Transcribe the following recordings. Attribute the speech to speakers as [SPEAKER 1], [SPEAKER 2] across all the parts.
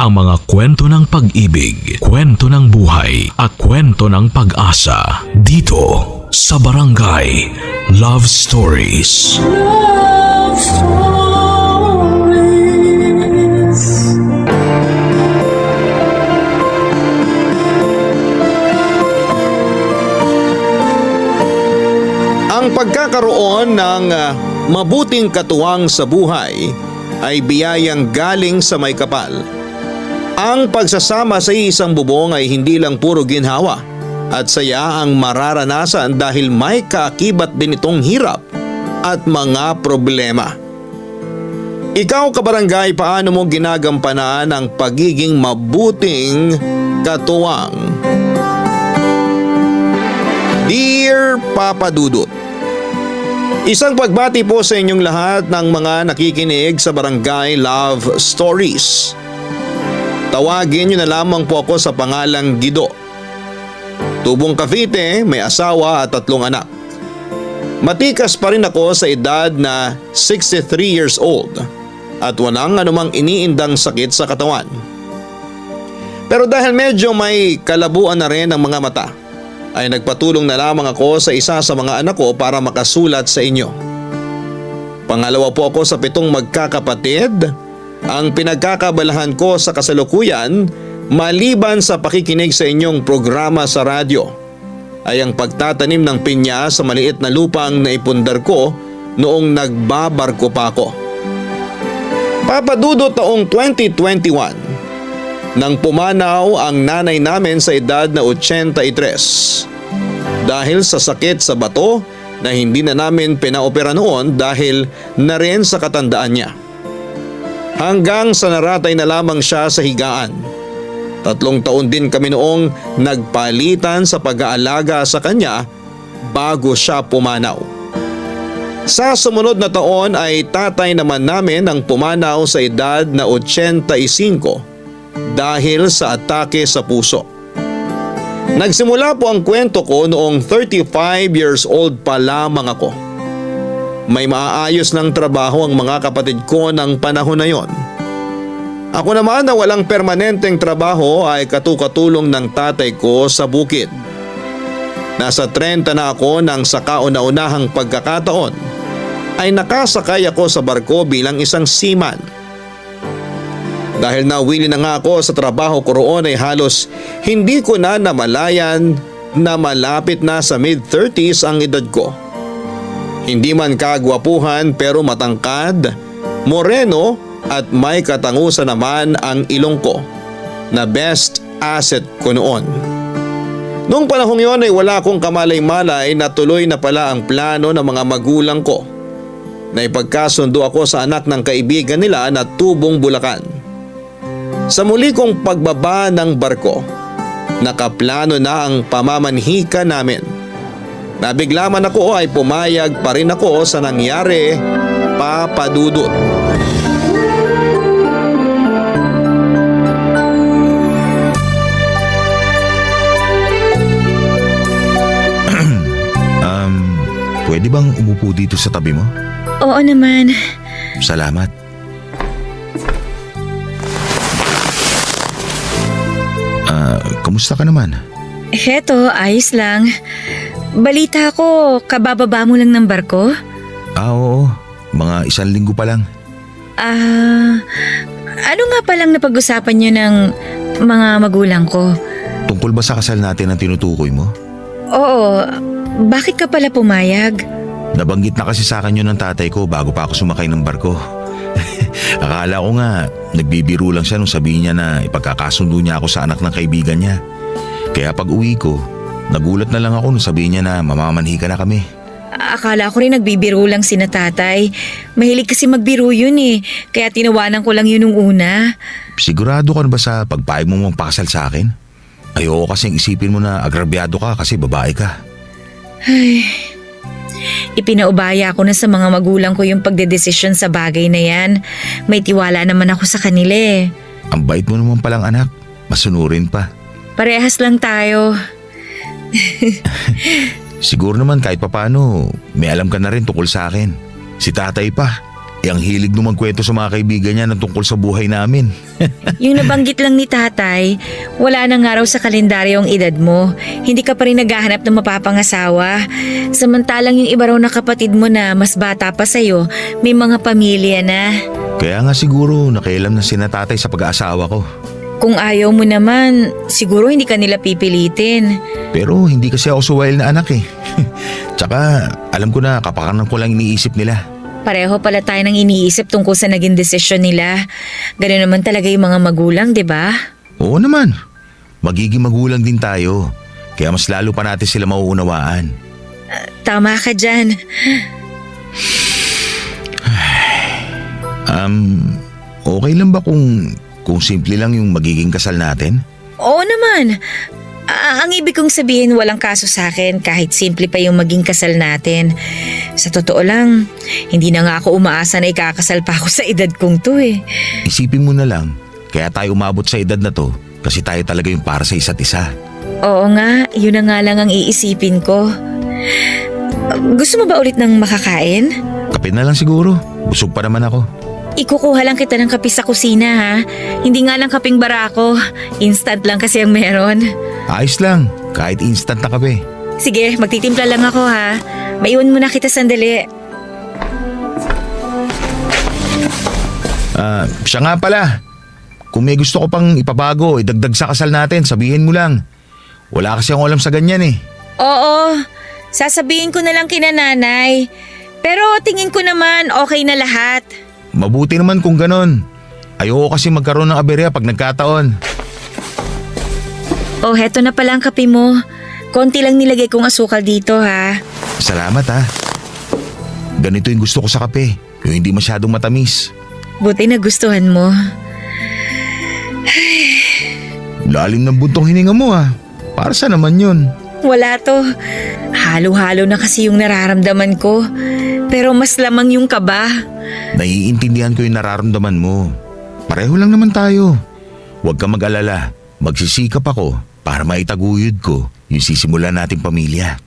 [SPEAKER 1] ang mga kwento ng pag-ibig, kwento ng buhay at kwento ng pag-asa dito sa Barangay Love Stories.
[SPEAKER 2] Love Stories.
[SPEAKER 3] Ang pagkakaroon ng mabuting katuwang sa buhay ay biyayang galing sa may kapal. Ang pagsasama sa isang bubong ay hindi lang puro ginhawa at saya ang mararanasan dahil may kaakibat din itong hirap at mga problema. Ikaw kabarangay, paano mo ginagampanan ang pagiging mabuting katuwang? Dear Papa Dudut, isang pagbati po sa inyong lahat ng mga nakikinig sa Barangay Love Stories. Tawagin niyo na lamang po ako sa pangalang Gido. Tubong Cavite, may asawa at 3 anak. Matikas pa rin ako sa edad na 63 years old at walang anumang iniindang sakit sa katawan. Pero dahil medyo may kalabuan na rin ang mga mata, ay nagpatulong na lamang ako sa isa sa mga anak ko para makasulat sa inyo. Pangalawa po ako sa 7 magkakapatid. Ang pinagkakabalahan ko sa kasalukuyan, maliban sa pakikinig sa inyong programa sa radyo, ay ang pagtatanim ng pinya sa maliit na lupang naipundar ko noong nagbabarko pa ako. Papadudo taong 2021, nang pumanaw ang nanay namin sa edad na 83 dahil sa sakit sa bato na hindi na namin pinaopera noon dahil na rin sa katandaan niya. Hanggang sa naratay na lamang siya sa higaan. 3 taon din kami noong nagpalitan sa pag-aalaga sa kanya bago siya pumanaw. Sa sumunod na taon ay tatay naman namin ang pumanaw sa edad na 85 dahil sa atake sa puso. Nagsimula po ang kwento ko noong 35 years old pa lamang ako. May maaayos ng trabaho ang mga kapatid ko ng panahon na yon. Ako naman na walang permanenteng trabaho ay katukatulong ng tatay ko sa bukid. Nasa 30 na ako nang sa kauna-unahang pagkakataon ay nakasakay ako sa barko bilang isang seaman. Dahil nawili na nga ako sa trabaho ko roon ay halos hindi ko na namalayan na malapit na sa mid-30s ang edad ko. Hindi man kagwapuhan pero matangkad, moreno at may katangusan naman ang ilong ko na best asset ko noon. Noong panahong yon ay wala akong kamalay-malay na tuloy na pala ang plano ng mga magulang ko. Naipagkasundo ako sa anak ng kaibigan nila na Tubong Bulacan. Sa muli kong pagbaba ng barko, nakaplano na ang pamamanhika namin. Nabigla man ako ay pumayag pa rin ako sa nangyari, Papa Dudut.
[SPEAKER 4] Pwede bang umupo dito sa tabi mo?
[SPEAKER 5] Oo naman.
[SPEAKER 4] Salamat. Kamusta ka naman?
[SPEAKER 5] Heto, ayos lang. Balita ko, kabababa mo lang ng barko?
[SPEAKER 4] Oo. Mga 1 linggo pa lang.
[SPEAKER 5] Ano nga palang napag-usapan niyo ng mga magulang ko?
[SPEAKER 4] Tungkol ba sa kasal natin ang tinutukoy mo?
[SPEAKER 5] Oo, bakit ka pala pumayag?
[SPEAKER 4] Nabanggit na kasi sa akin yun ng tatay ko bago pa ako sumakay ng barko. Akala ko nga, nagbibiro lang siya nung sabihin niya na ipagkakasundo niya ako sa anak ng kaibigan niya. Kaya pag uwi ko, nagulat na lang ako nung sabihin niya na mamamanhika na kami.
[SPEAKER 5] Akala ko rin nagbibiro lang sina tatay. Mahilig kasi magbiro yun eh, kaya tinawanan ko lang yun nung una.
[SPEAKER 4] Sigurado ka na ba sa pagpayag mo mong pakasal sa akin? Ayoko kasing isipin mo na agrabyado ka kasi babae ka.
[SPEAKER 5] Ay, ipinaubaya ko na sa mga magulang ko yung pagdedesisyon sa bagay na yan. May tiwala naman ako sa kanila eh.
[SPEAKER 4] Ang bait mo naman palang anak, masunurin pa.
[SPEAKER 5] Parehas lang tayo.
[SPEAKER 4] Siguro naman kahit papano, may alam ka na rin tungkol sa akin. Si tatay pa. ang hilig nung magkwento sa mga kaibigan niya ng tungkol sa buhay namin.
[SPEAKER 5] Yung nabanggit lang ni tatay, wala nang araw sa kalendaryo ang edad mo. Hindi ka pa rin naghahanap ng mapapangasawa. Samantalang yung iba raw na kapatid mo na mas bata pa sa'yo, may mga pamilya na.
[SPEAKER 4] Kaya nga siguro nakialam na sina tatay sa pag-aasawa ko.
[SPEAKER 5] Kung ayaw mo naman, siguro hindi ka nila pipilitin.
[SPEAKER 4] Pero hindi kasi ako suwail na anak eh. Tsaka alam ko na kapakanan ko lang iniisip nila.
[SPEAKER 5] Pareho pala tayo nang iniisip tungkol sa naging desisyon nila. Ganun naman talaga yung mga magulang, di ba?
[SPEAKER 4] Oo naman. Magiging magulang din tayo. Kaya mas lalo pa natin sila mauunawaan.
[SPEAKER 5] Tama ka dyan.
[SPEAKER 4] Okay lang ba kung simple lang yung magiging kasal natin?
[SPEAKER 5] Oo naman. Ang ibig kong sabihin walang kaso sa akin kahit simple pa yung maging kasal natin. Sa totoo lang, hindi na nga ako umaasa na ikakasal pa ako sa edad kong to eh.
[SPEAKER 4] Isipin mo na lang, kaya tayo umabot sa edad na to kasi tayo talaga yung para sa isa't isa.
[SPEAKER 5] Oo nga, yun na nga lang ang iisipin ko. Gusto mo ba ulit ng makakain?
[SPEAKER 4] Kape na lang siguro, busog pa naman ako.
[SPEAKER 5] Ikukuha lang kita ng kape sa kusina ha. Hindi nga lang kapeng barako. Instant lang kasi ang meron.
[SPEAKER 4] Ayos lang, kahit instant na kape.
[SPEAKER 5] Sige, magtitimpla lang ako ha. Maiwan muna kita sandali.
[SPEAKER 4] Siya nga pala. Kung may gusto ko pang ipabago, idagdag sa kasal natin, sabihin mo lang. Wala kasi akong alam sa ganyan eh.
[SPEAKER 5] Oo, sasabihin ko na lang kina nanay. Pero tingin ko naman okay na lahat.
[SPEAKER 4] Mabuti naman kung ganon. Ayoko kasi magkaroon ng aberya pag nagkataon.
[SPEAKER 5] Oh, heto na pala ang kape mo. Konti lang nilagay kong asukal dito ha.
[SPEAKER 4] Salamat ha. Ganito yung gusto ko sa kape, yung hindi masyadong matamis.
[SPEAKER 5] Buti na gustuhan mo.
[SPEAKER 4] Lalim ng buntong hininga mo ha. Para sa naman yun?
[SPEAKER 5] Wala to. Halo-halo na kasi yung nararamdaman ko. Pero mas lamang yung kaba.
[SPEAKER 4] Naiintindihan ko yung nararamdaman mo. Pareho lang naman tayo. Huwag ka mag-alala. Magsisikap ako para maitaguyod ko yung sisimulan nating pamilya.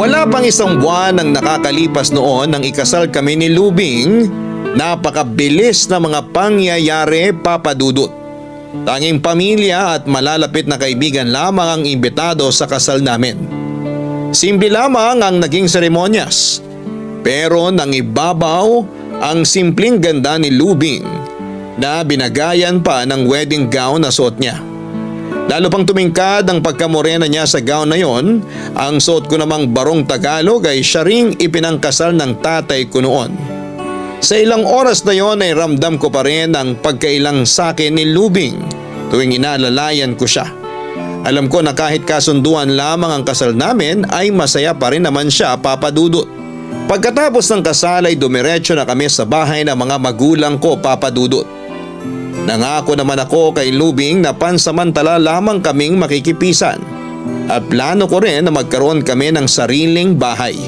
[SPEAKER 3] Wala pang isang buwan ang nakakalipas noon nang ikasal kami ni Lubing. Napakabilis na mga pangyayari, Papa Dudut. Tanging pamilya at malalapit na kaibigan lamang ang imbitado sa kasal namin. Simple lamang ang naging seremonyas. Pero nang ibabaw ang simpleng ganda ni Lubing na binagayan pa ng wedding gown na suot niya. Lalo pang tumingkad ang pagkamorena niya sa gown na yon. Ang suot ko namang barong Tagalog ay siya ring ipinangkasal ng tatay ko noon. Sa ilang oras na yon ay ramdam ko pa rin ang pagkailang sa akin ni Lubing tuwing inaalalayan ko siya. Alam ko na kahit kasunduan lamang ang kasal namin ay masaya pa rin naman siya, Papa Dudut. Pagkatapos ng kasal ay dumiretso na kami sa bahay ng mga magulang ko, Papa Dudut. Nangako naman ako kay Lubing na pansamantala lamang kaming makikipisan at plano ko rin na magkaroon kami ng sariling bahay.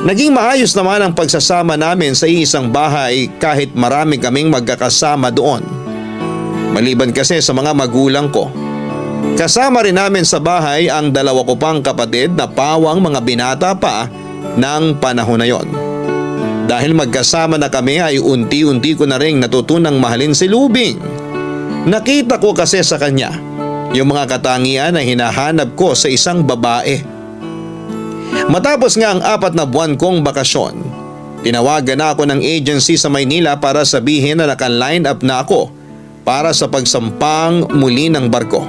[SPEAKER 3] Naging maayos naman ang pagsasama namin sa isang bahay kahit marami kaming magkakasama doon. Maliban kasi sa mga magulang ko. Kasama rin namin sa bahay ang dalawa ko pang kapatid na pawang mga binata pa ng panahon na yon. Dahil magkasama na kami ay unti-unti ko na rin natutunang mahalin si Lubing. Nakita ko kasi sa kanya yung mga katangian na hinahanap ko sa isang babae. Matapos nga ang 4 na buwan kong bakasyon, tinawagan na ako ng agency sa Maynila para sabihin na naka-line up na ako para sa pagsampang muli ng barko.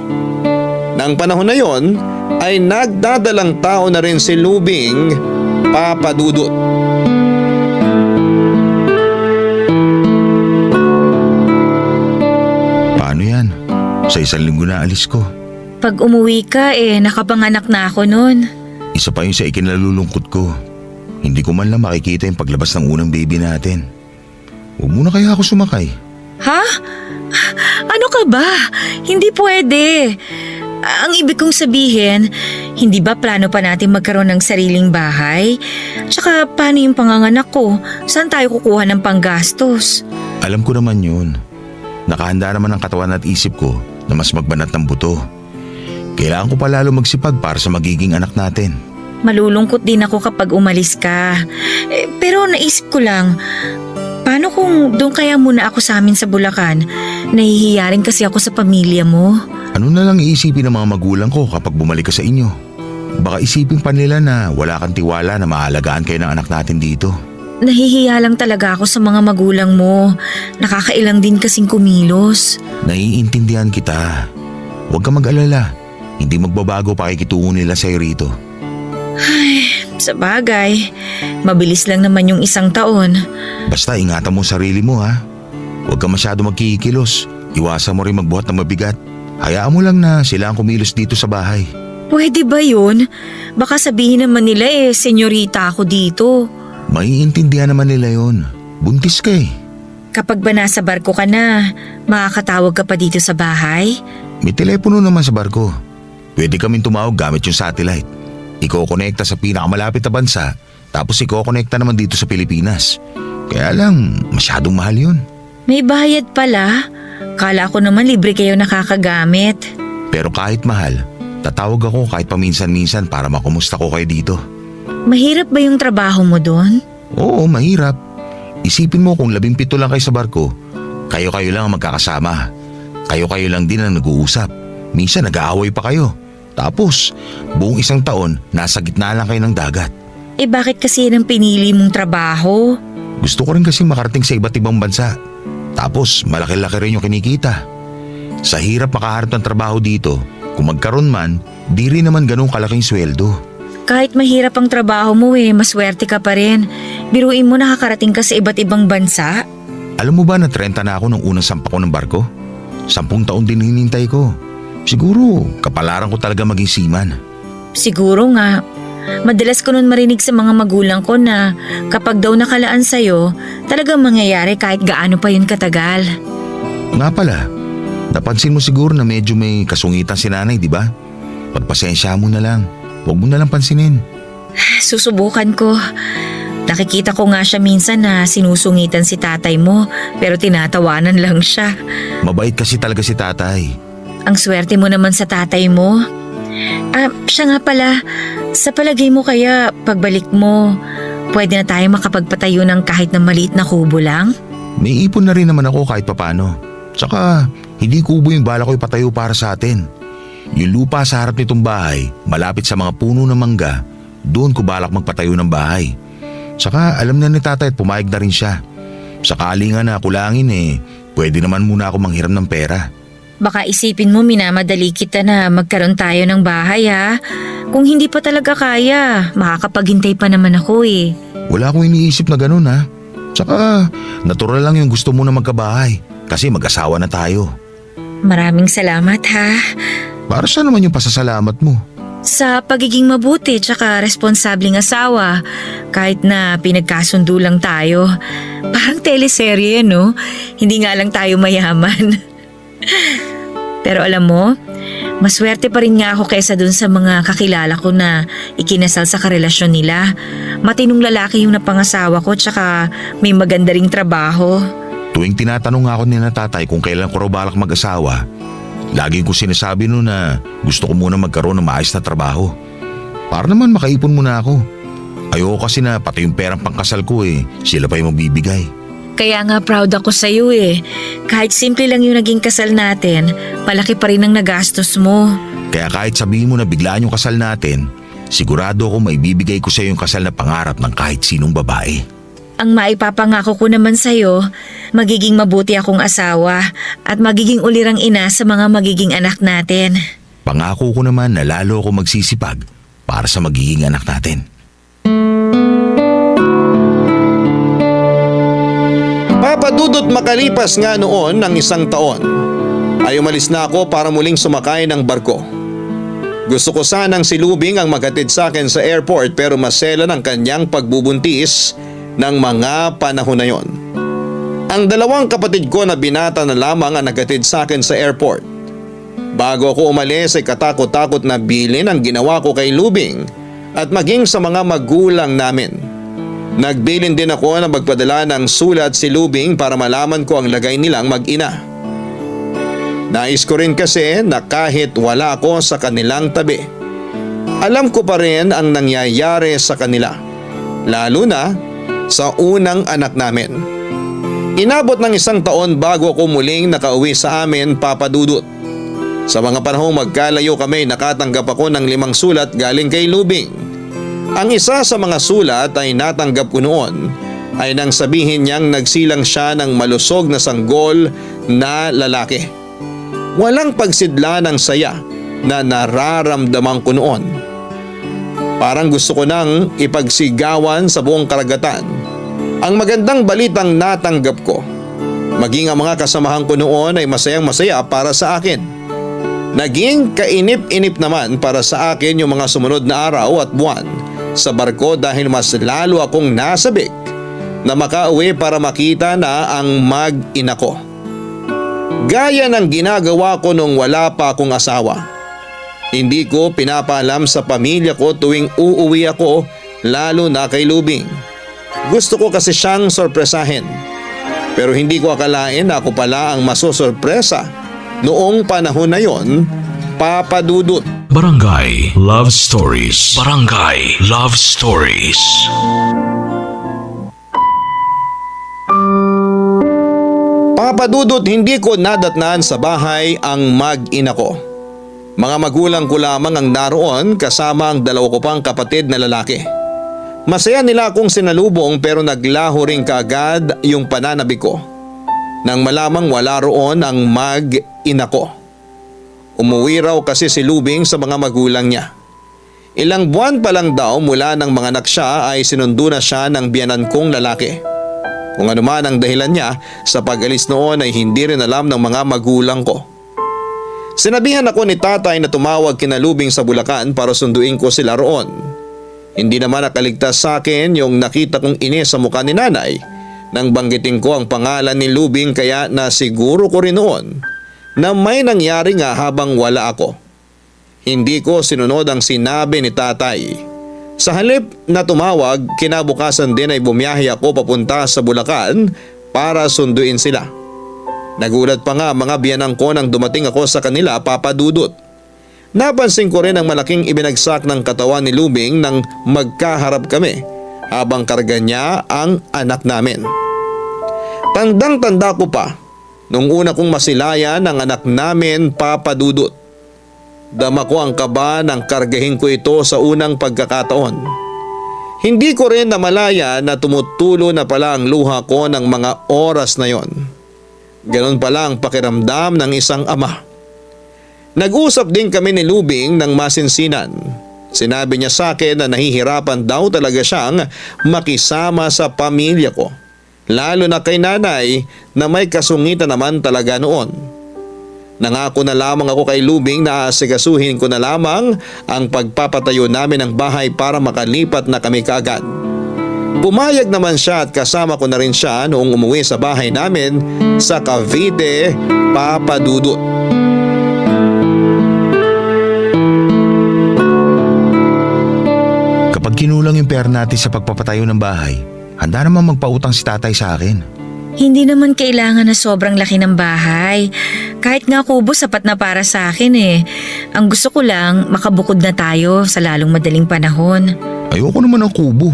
[SPEAKER 3] Nang panahon na yon ay nagdadalang tao na rin si Lubing, Papa Dudut.
[SPEAKER 4] Paano yan? Sa 1 linggo na alis ko.
[SPEAKER 5] Pag umuwi ka nakapanganak na ako nun.
[SPEAKER 4] Isa pa yun sa ikinalulungkot ko. Hindi ko man lang makikita yung paglabas ng unang baby natin. Huwag muna kaya ako sumakay.
[SPEAKER 5] Ha? Ano ka ba? Hindi pwede. Ang ibig kong sabihin, hindi ba plano pa natin magkaroon ng sariling bahay? Tsaka paano yung panganganak ko? Saan tayo kukuha ng panggastos?
[SPEAKER 4] Alam ko naman yun. Nakahanda naman ang katawan at isip ko na mas magbanat ng buto. Kailangan ko pa lalo magsipag para sa magiging anak natin.
[SPEAKER 5] Malulungkot din ako kapag umalis ka. Pero naisip ko lang, paano kung doon kaya muna ako sa amin sa Bulacan? Nahihiya rin kasi ako sa pamilya mo.
[SPEAKER 4] Ano na lang iisipin ng mga magulang ko kapag bumalik ka sa inyo? Baka isipin pa nila na wala kang tiwala na maalagaan kayo ng anak natin dito.
[SPEAKER 5] Nahihiya lang talaga ako sa mga magulang mo. Nakakailang din kasing kumilos.
[SPEAKER 4] Naiintindihan kita. Huwag ka mag-alala. Hindi magbabago pakikitungo nila sa'yo rito.
[SPEAKER 5] Ay, sa bagay, mabilis lang naman yung 1 taon.
[SPEAKER 4] Basta ingatan mo sarili mo ha. Huwag ka masyado magkikilos. Iwasan mo rin magbuhat ng mabigat. Hayaan mo lang na sila ang kumilos dito sa bahay.
[SPEAKER 5] Pwede ba yun? Baka sabihin naman nila senyorita ako dito.
[SPEAKER 4] Maiintindihan naman nila yon. Buntis ka eh.
[SPEAKER 5] Kapag ba nasa barko ka na, makakatawag ka pa dito sa bahay?
[SPEAKER 4] May telepono naman sa barko. Pwede kaming tumawag gamit yung satellite. Iko-connecta sa pinakamalapit na bansa, tapos iko-connecta naman dito sa Pilipinas. Kaya lang, masyadong mahal yun.
[SPEAKER 5] May bayad pala. Kala ko naman libre kayo nakakagamit.
[SPEAKER 4] Pero kahit mahal, tatawag ako kahit paminsan-minsan para makumusta ko kayo dito.
[SPEAKER 5] Mahirap ba yung trabaho mo doon?
[SPEAKER 4] Oo, mahirap. Isipin mo kung 17 lang kayo sa barko, kayo-kayo lang ang magkakasama. Kayo-kayo lang din ang nag-uusap. Minsan nag-aaway pa kayo. Tapos, buong 1 taon, nasa gitna lang kayo ng dagat.
[SPEAKER 5] Bakit kasi yan ang pinili mong trabaho?
[SPEAKER 4] Gusto ko rin kasi makarating sa iba't ibang bansa. Tapos, malaki-laki rin yung kinikita. Sa hirap makaharap ng trabaho dito, kung magkaroon man, di rin naman ganun kalaking sweldo.
[SPEAKER 5] Kahit mahirap ang trabaho mo maswerte ka pa rin. Biruin mo nakakarating ka sa iba't ibang bansa.
[SPEAKER 4] Alam mo ba na 30 na ako nung unang sampa ko ng barko? 10 taon din hinintay ko. Siguro, kapalaran ko talaga maging seaman.
[SPEAKER 5] Siguro nga. Madalas ko nun marinig sa mga magulang ko na kapag daw nakalaan sa'yo, talagang mangyayari kahit gaano pa yun katagal.
[SPEAKER 4] Nga pala, napansin mo siguro na medyo may kasungitan si nanay, di ba? Pagpasensya mo na lang. Huwag mo na lang pansinin.
[SPEAKER 5] Susubukan ko. Nakikita ko nga siya minsan na sinusungitan si tatay mo, pero tinatawanan lang siya.
[SPEAKER 4] Mabait kasi talaga si tatay.
[SPEAKER 5] Ang swerte mo naman sa tatay mo. Siya nga pala, sa palagay mo kaya pagbalik mo, pwede na tayo makapagpatayo ng kahit na maliit na kubo lang?
[SPEAKER 4] May ipon na rin naman ako kahit papano. Tsaka, hindi kubo yung bala ko ipatayo para sa atin. Yung lupa sa harap nitong bahay, malapit sa mga puno ng mangga, doon ko balak magpatayo ng bahay. Tsaka alam na ni tatay at pumayag na rin siya. Sakali nga na kulangin pwede naman muna ako manghiram ng pera.
[SPEAKER 5] Baka isipin mo minamadali kita na magkaroon tayo ng bahay ha. Kung hindi pa talaga kaya, makakapaghintay pa naman ako
[SPEAKER 4] Wala akong iniisip na ganun ha. Tsaka natural lang yung gusto mo na magkabahay kasi mag-asawa na tayo.
[SPEAKER 5] Maraming salamat ha.
[SPEAKER 4] Para saan naman yung pasasalamat mo?
[SPEAKER 5] Sa pagiging mabuti tsaka responsableng asawa, kahit na pinagkasundo lang tayo. Parang teleserye no? Hindi nga lang tayo mayaman. Pero alam mo, maswerte pa rin nga ako kaysa dun sa mga kakilala ko na ikinasal sa karelasyon nila. Matinong lalaki yung napangasawa ko tsaka may maganda ring trabaho.
[SPEAKER 4] Tuwing tinatanong ako ni na tatay kung kailan ko raw balak mag-asawa, lagi ko sinasabi no na gusto ko muna magkaroon ng maayos na trabaho. Para naman makaipon muna ako. Ayoko kasi na pati yung perang pangkasal ko sila pa yung magbibigay.
[SPEAKER 5] Kaya nga proud ako sa'yo Kahit simple lang yung naging kasal natin, malaki pa rin ang nagastos mo.
[SPEAKER 4] Kaya kahit sabihin mo na biglaan yung kasal natin, sigurado ako maibibigay ko sa iyo yung kasal na pangarap ng kahit sinong babae.
[SPEAKER 5] Ang maipapangako ko naman sa'yo, magiging mabuti akong asawa at magiging ulirang ina sa mga magiging anak natin.
[SPEAKER 4] Pangako ko naman na lalo ako magsisipag para sa magiging anak natin.
[SPEAKER 3] Papadudot makalipas nga noon ng 1 taon, ay umalis na ako para muling sumakay ng barko. Gusto ko sanang si Lubing ang maghatid sa akin sa airport pero masela ng kanyang pagbubuntis ng mga panahon na yon. Ang 2 kapatid ko na binata na lamang ang naghatid sa akin sa airport. Bago ako umalis ay katakot-takot na bilin ang ginawa ko kay Lubing at maging sa mga magulang namin. Nagbilin din ako na magpadala ng sulat si Lubing para malaman ko ang lagay nilang mag-ina. Nais ko rin kasi na kahit wala ako sa kanilang tabi, alam ko pa rin ang nangyayari sa kanila, lalo na sa unang anak namin. Inabot ng 1 taon bago ako muling nakauwi sa amin, Papa Dudut. Sa mga panahong magkalayo kami, nakatanggap ako ng 5 sulat galing kay Lubing. Ang isa sa mga sulat ay natanggap ko noon ay nang sabihin niyang nagsilang siya ng malusog na sanggol na lalaki. Walang pagsidla ng saya na nararamdaman ko noon. Parang gusto ko nang ipagsigawan sa buong karagatan ang magandang balitang natanggap ko. Maging ang mga kasamahan ko noon ay masayang masaya para sa akin. Naging kainip-inip naman para sa akin yung mga sumunod na araw at buwan sa barko dahil mas lalo akong nasabik na makauwi para makita na ang mag-ina ko. Gaya ng ginagawa ko nung wala pa akong asawa. Hindi ko pinapaalam sa pamilya ko tuwing uuwi ako, lalo na kay Lubing. Gusto ko kasi siyang sorpresahin. Pero hindi ko akalain na ako pala ang masusorpresa noong panahon na yon, Papa Dudut.
[SPEAKER 1] Barangay Love Stories. Barangay Love Stories.
[SPEAKER 3] Papa Dudut, hindi ko nadatnan sa bahay ang mag-ina ko. Mga magulang ko lamang ang naroon kasama ang 2 ko pang kapatid na lalaki. Masaya nila akong sinalubong pero naglaho rin kaagad yung pananabik ko nang malamang wala roon ang mag-ina ko. Umuwi raw kasi si Lubing sa mga magulang niya. Ilang buwan pa lang daw mula ng mga anak siya ay sinundo na siya ng biyanan kong lalaki. Kung ano man ang dahilan niya sa pag-alis noon ay hindi rin alam ng mga magulang ko. Sinabihan ako ni tatay na tumawag kina Lubing sa Bulacan para sunduin ko sila roon. Hindi naman nakaligtas sa akin yung nakita kong inis sa mukha ni nanay nang banggitin ko ang pangalan ni Lubing, kaya nasiguro ko rin noon na may nangyari nga habang wala ako. Hindi ko sinunod ang sinabi ni tatay. Sa halip na tumawag, kinabukasan din ay bumiyahe ako papunta sa Bulacan para sunduin sila. Nagulat pa nga mga biyanang ko nang dumating ako sa kanila, Papa Dudut. Napansin ko rin ang malaking ibinagsak ng katawan ni Lubing nang magkaharap kami habang karga niya ang anak namin. Tandang-tanda ko pa nung una kong masilayan ang anak namin, Papa Dudut. Dama ko ang kaba nang kargahin ko ito sa unang pagkakataon. Hindi ko rin namalaya na tumutulo na pala ang luha ko ng mga oras na yon. Ganon pala ang pakiramdam ng isang ama. Nag-usap din kami ni Lubing ng masinsinan. Sinabi niya sa akin na nahihirapan daw talaga siyang makisama sa pamilya ko. Lalo na kay nanay na may kasungitan naman talaga noon. Nangako na lamang ako kay Lubing na asikasuhin ko na lamang ang pagpapatayo namin ng bahay para makalipat na kami kaagad. Pumayag naman siya at kasama ko na rin siya noong umuwi sa bahay namin sa Cavite, Papa Dudut.
[SPEAKER 4] Kapag kinulang yung pera natin sa pagpapatayo ng bahay, handa naman magpautang si tatay sa akin.
[SPEAKER 5] Hindi naman kailangan na sobrang laki ng bahay. Kahit nga kubo, sapat na para sa akin eh. Ang gusto ko lang, makabukod na tayo sa lalong madaling panahon.
[SPEAKER 4] Ayoko naman ng kubo.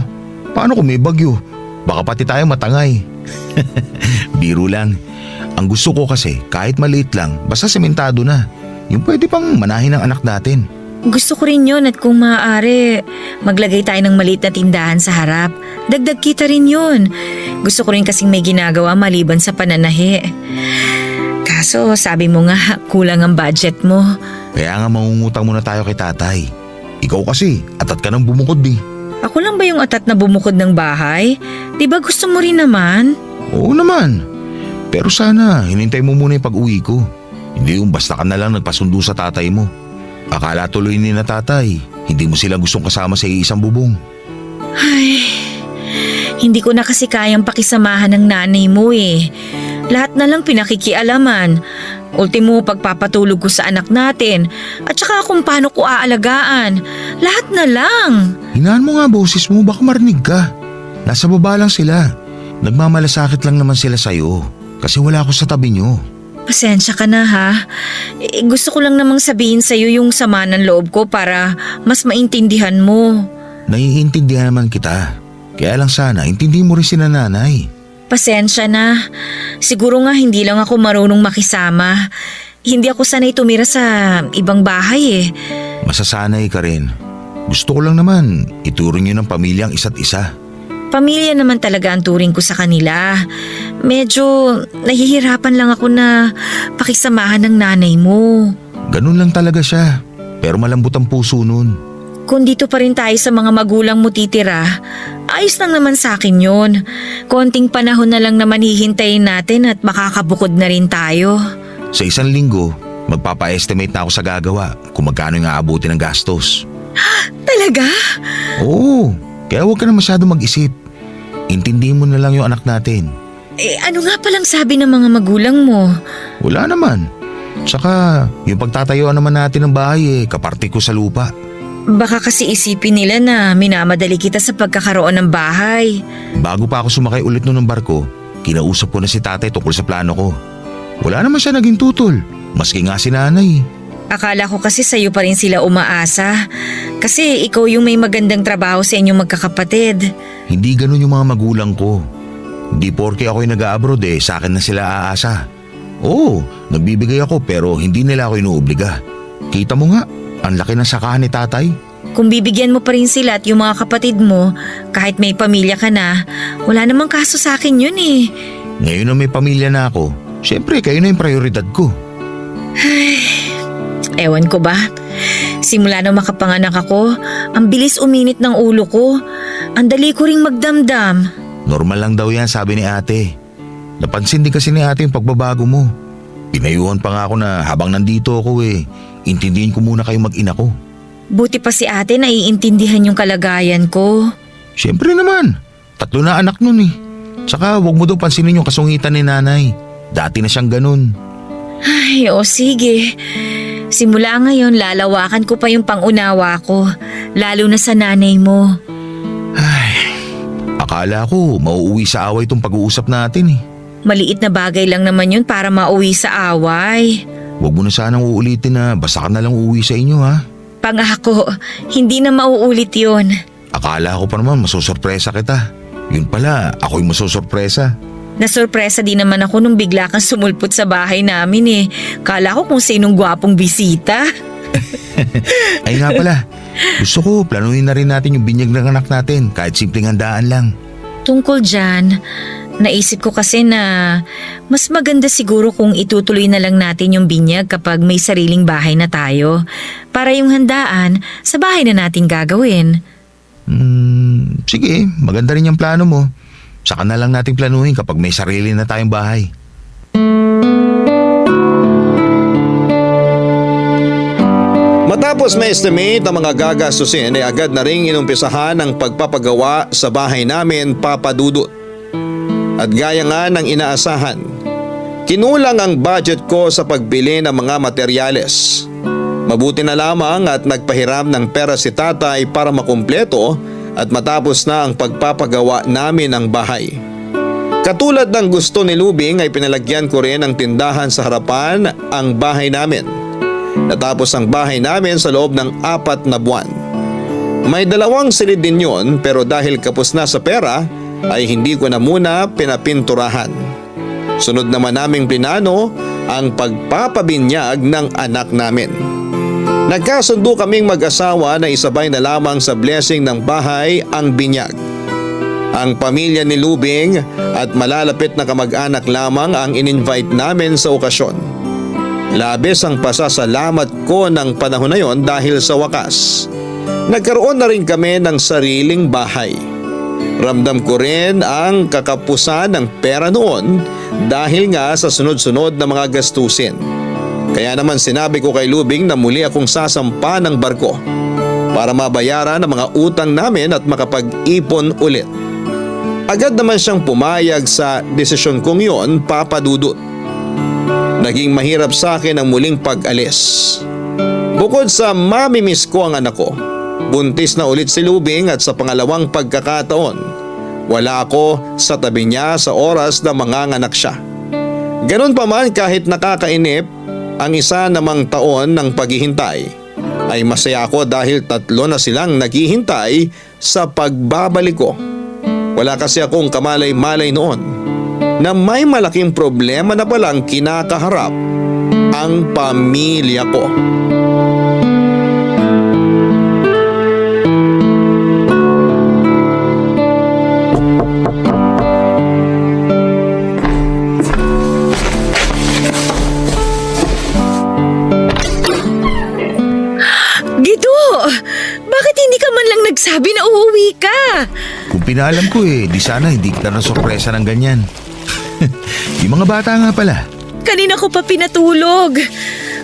[SPEAKER 4] Paano kung may bagyo? Baka pati tayo matangay. Biro lang. Ang gusto ko kasi kahit maliit lang, basta sementado na. Yung pwede pang manahin ng anak natin.
[SPEAKER 5] Gusto ko rin yun at kung maaari, maglagay tayo ng maliit na tindahan sa harap. Dagdag kita rin yun. Gusto ko rin kasing may ginagawa maliban sa pananahi. Kaso sabi mo nga, kulang ang budget mo.
[SPEAKER 4] Kaya nga mangungutang muna tayo kay tatay. Ikaw kasi, atat ka nang bumukod eh.
[SPEAKER 5] Ako lang ba yung atat na bumukod ng bahay? Di ba gusto mo rin naman?
[SPEAKER 4] Oo naman. Pero sana, hinintay mo muna yung pag-uwi ko. Hindi yung basta ka na lang nagpasundo sa tatay mo. Akala tuloy ni na tatay, hindi mo sila gustong kasama sa iisang bubong.
[SPEAKER 5] Ay, hindi ko na kasi kayang pakisamahan ng nanay mo eh. Lahat na lang pinakikialaman. Ultimo pagpapatulog ko sa anak natin at saka kung paano ko aalagaan. Lahat na lang.
[SPEAKER 4] Hinaan mo nga boses mo, baka marinig ka. Nasa baba lang sila. Nagmamalasakit lang naman sila sa'yo kasi wala ako sa tabi nyo.
[SPEAKER 5] Pasensya ka na ha. Gusto ko lang namang sabihin sa'yo yung sama ng loob ko para mas maintindihan mo.
[SPEAKER 4] Naiintindihan naman kita. Kaya lang sana, intindi mo rin si nanay.
[SPEAKER 5] Pasensya na. Siguro nga hindi lang ako marunong makisama. Hindi ako sanay tumira sa ibang bahay eh.
[SPEAKER 4] Masasanay ka rin. Gusto ko lang naman ituring niyo ng pamilyang isa't isa.
[SPEAKER 5] Pamilya naman talaga ang turing ko sa kanila. Medyo nahihirapan lang ako na pakisamahan ng nanay mo.
[SPEAKER 4] Ganun lang talaga siya. Pero malambot ang puso nun.
[SPEAKER 5] Kung dito pa rin tayo sa mga magulang mo titira, ayos lang naman sa akin yun. Konting panahon na lang naman hihintayin natin at makakabukod na rin tayo.
[SPEAKER 4] Sa 1 linggo, magpapa-estimate na ako sa gagawa kung magkano yung aabuti ng gastos.
[SPEAKER 5] Talaga?
[SPEAKER 4] Oo, kaya huwag ka na masyado mag-isip. Intindi mo na lang yung anak natin.
[SPEAKER 5] Ano nga palang sabi ng mga magulang mo?
[SPEAKER 4] Wala naman. Tsaka, yung pagtatayuan naman natin ng bahay kaparte ko sa lupa.
[SPEAKER 5] Baka kasi isipin nila na minamadali kita sa pagkakaroon ng bahay.
[SPEAKER 4] Bago pa ako sumakay ulit nun ng barko, kinausap ko na si tatay tungkol sa plano ko. Wala naman siya naging tutol, maski nga si nanay.
[SPEAKER 5] Akala ko kasi sa'yo pa rin sila umaasa. Kasi ikaw yung may magandang trabaho sa inyong magkakapatid.
[SPEAKER 4] Hindi ganun yung mga magulang ko. Di porke ako'y nag-abroad sa akin na sila aasa. Oo, nagbibigay ako pero hindi nila ako inuobliga. Kita mo nga, ang laki ng sakahan ni tatay.
[SPEAKER 5] Kung bibigyan mo pa rin sila at yung mga kapatid mo, kahit may pamilya ka na, wala namang kaso sa akin yun eh.
[SPEAKER 4] Ngayon na may pamilya na ako, syempre kayo na yung prioridad ko.
[SPEAKER 5] Ewan ko ba? Simula nung makapanganak ako, ang bilis uminit ng ulo ko. Ang dali ko ring magdamdam.
[SPEAKER 4] Normal lang daw yan, sabi ni ate. Napansin din kasi ni ate yung pagbabago mo. Pinayuhan pa nga ako na habang nandito ako intindihin ko muna kayo mag-ina ko.
[SPEAKER 5] Buti pa si ate naiintindihan yung kalagayan ko.
[SPEAKER 4] Siyempre naman, 3 na anak nun Tsaka wag mo daw pansinin yung kasungitan ni nanay. Dati na siyang ganun.
[SPEAKER 5] Ay, o sige. Simula ngayon, lalawakan ko pa yung pangunawa ko. Lalo na sa nanay mo.
[SPEAKER 4] Ay, akala ko mauuwi sa away tong pag-uusap natin
[SPEAKER 5] Maliit na bagay lang naman yun para mauwi sa away.
[SPEAKER 4] Huwag mo na sanang uulitin na basta ka na lang uuwi sa inyo
[SPEAKER 5] Pangako, hindi na mauulit yun.
[SPEAKER 4] Akala ko pa naman masusurpresa kita. Yun pala, ako'y masusurpresa.
[SPEAKER 5] Nasurpresa din naman ako nung bigla kang sumulpot sa bahay namin Kala ko kung sinong gwapong bisita.
[SPEAKER 4] Ay nga pala, gusto ko planuhin na rin natin yung binyag ng anak natin kahit simpleng handaan lang.
[SPEAKER 5] Tungkol dyan, naisip ko kasi na mas maganda siguro kung itutuloy na lang natin yung binyag kapag may sariling bahay na tayo. Para yung handaan, sa bahay na natin gagawin.
[SPEAKER 4] Sige, maganda rin yung plano mo. Saka na lang natin planuhin kapag may sarili na tayong bahay.
[SPEAKER 3] Matapos ma-estimate ang mga gagastusin ay agad na ring inumpisahan ang pagpapagawa sa bahay namin, Papa Dudut. At gaya nga ng inaasahan, kinulang ang budget ko sa pagbili ng mga materyales. Mabuti na lamang at nagpahiram ng pera si tatay para makumpleto at matapos na ang pagpapagawa namin ng bahay. Katulad ng gusto ni Lubing ay pinalagyan ko rin ng tindahan sa harapan ang bahay namin. Natapos ang bahay namin sa loob ng 4 na buwan. May 2 silid din yun pero dahil kapos na sa pera ay hindi ko na muna pinapinturahan. Sunod naman naming plinano ang pagpapabinyag ng anak namin. Nagkasundo kaming mag-asawa na isabay na lamang sa blessing ng bahay ang binyag. Ang pamilya ni Lubing at malalapit na kamag-anak lamang ang in-invite namin sa okasyon. Labis ang pasasalamat ko ng panahon na yon dahil sa wakas, nagkaroon na rin kami ng sariling bahay. Ramdam ko rin ang kakapusan ng pera noon dahil nga sa sunod-sunod na mga gastusin. Kaya naman sinabi ko kay Lubing na muli akong sasampa ng barko para mabayaran ang mga utang namin at makapag-ipon ulit. Agad naman siyang pumayag sa desisyon kong yon, Papa Dudut. Naging mahirap sa akin ang muling pag-alis. Bukod sa mamimiss ko ang anak ko, buntis na ulit si Lubing at sa pangalawang pagkakataon, wala ako sa tabi niya sa oras na manganganak siya. Ganon pa man kahit nakakainip ang isa namang taon ng paghihintay, ay masaya ako dahil 3 na silang naghihintay sa pagbabalik ko. Wala kasi akong kamalay-malay noon na may malaking problema na palang kinakaharap ang pamilya ko.
[SPEAKER 5] Gido! Bakit hindi ka man lang nagsabi na uuwi ka?
[SPEAKER 4] Kung pinalam ko di sana hindi kita na sorpresa ng ganyan. Yung mga bata nga pala.
[SPEAKER 5] Kanina ko pa pinatulog.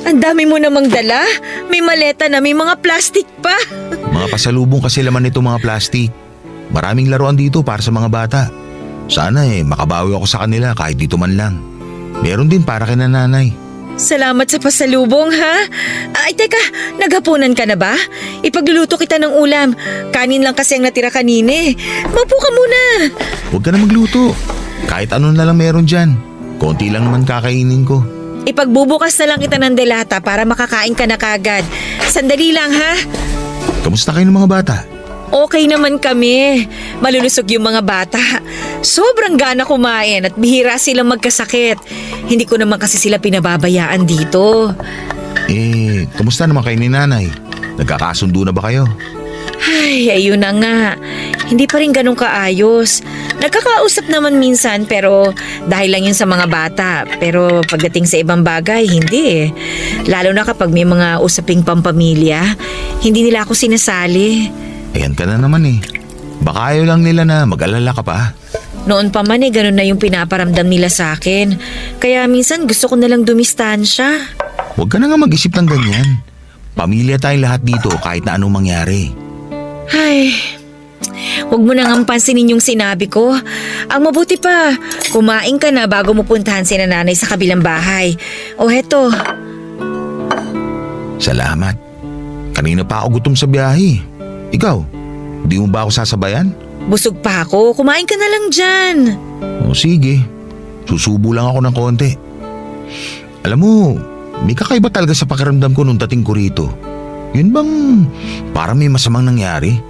[SPEAKER 5] Ang dami mo namang dala. May maleta na, may mga plastic pa.
[SPEAKER 4] Mga pasalubong kasi laman nito mga plastic. Maraming laruan dito para sa mga bata. Sana makabawi ako sa kanila kahit dito man lang. Meron din para kay nanay.
[SPEAKER 5] Salamat sa pasalubong, ha? Ay, teka, naghapunan ka na ba? Ipagluluto kita ng ulam. Kanin lang kasi ang natira kanina eh. Maupo ka muna.
[SPEAKER 4] Huwag ka na magluto. Kahit ano na lang meron dyan. Konti lang naman kakainin ko.
[SPEAKER 5] Ipagbubukas na lang kita ng delata para makakain ka na kagad. Sandali lang, ha?
[SPEAKER 4] Kamusta kayo ng mga bata?
[SPEAKER 5] Okay naman kami. Malulusog yung mga bata. Sobrang gana kumain at bihira silang magkasakit. Hindi ko naman kasi sila pinababayaan dito.
[SPEAKER 4] Kamusta naman kayo ni nanay? Nagkakasundo na ba kayo?
[SPEAKER 5] Ay, ayun na nga. Hindi pa rin ganun kaayos. Nagkakausap naman minsan pero dahil lang yun sa mga bata. Pero pagdating sa ibang bagay, hindi eh. Lalo na kapag may mga usaping pampamilya, hindi nila ako sinasali.
[SPEAKER 4] Ayan ka na naman Baka ayaw lang nila na mag-alala ka pa.
[SPEAKER 5] Noon pa man ganun na yung pinaparamdam nila sa akin. Kaya minsan gusto ko nalang dumistansya.
[SPEAKER 4] Huwag ka na nga mag-isip ng ganyan. Pamilya tayong lahat dito kahit na anong mangyari.
[SPEAKER 5] Ay, huwag mo nang pansinin yung sinabi ko. Ang mabuti pa, kumain ka na bago mo puntahan si nanay sa kabilang bahay. O heto.
[SPEAKER 4] Salamat. Kanina pa ako gutom sa biyahe. Ikaw, di mo ba ako sasabayan?
[SPEAKER 5] Busog pa ako, kumain ka na lang dyan.
[SPEAKER 4] O sige, susubo lang ako ng konti. Alam mo, may kakaiba talaga sa pakiramdam ko nung dating ko rito. Yun bang parang may masamang nangyari?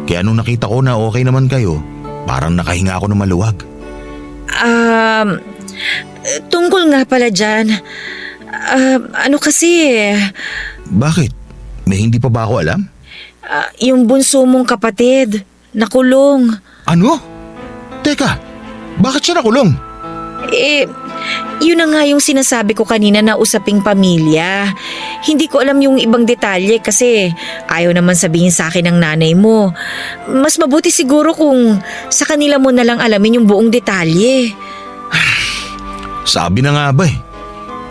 [SPEAKER 4] Kaya nung nakita ko na okay naman kayo, parang nakahinga ako ng maluwag.
[SPEAKER 5] Tungkol nga pala dyan. Ano kasi
[SPEAKER 4] Bakit? May hindi pa ba ako alam?
[SPEAKER 5] yung bunso mong kapatid, nakulong.
[SPEAKER 4] Ano? Teka, bakit siya nakulong?
[SPEAKER 5] Yun na nga yung sinasabi ko kanina na usaping pamilya. Hindi ko alam yung ibang detalye kasi ayaw naman sabihin sa akin ng nanay mo. Mas mabuti siguro kung sa kanila mo na lang alamin yung buong detalye.
[SPEAKER 4] Sabi na nga ba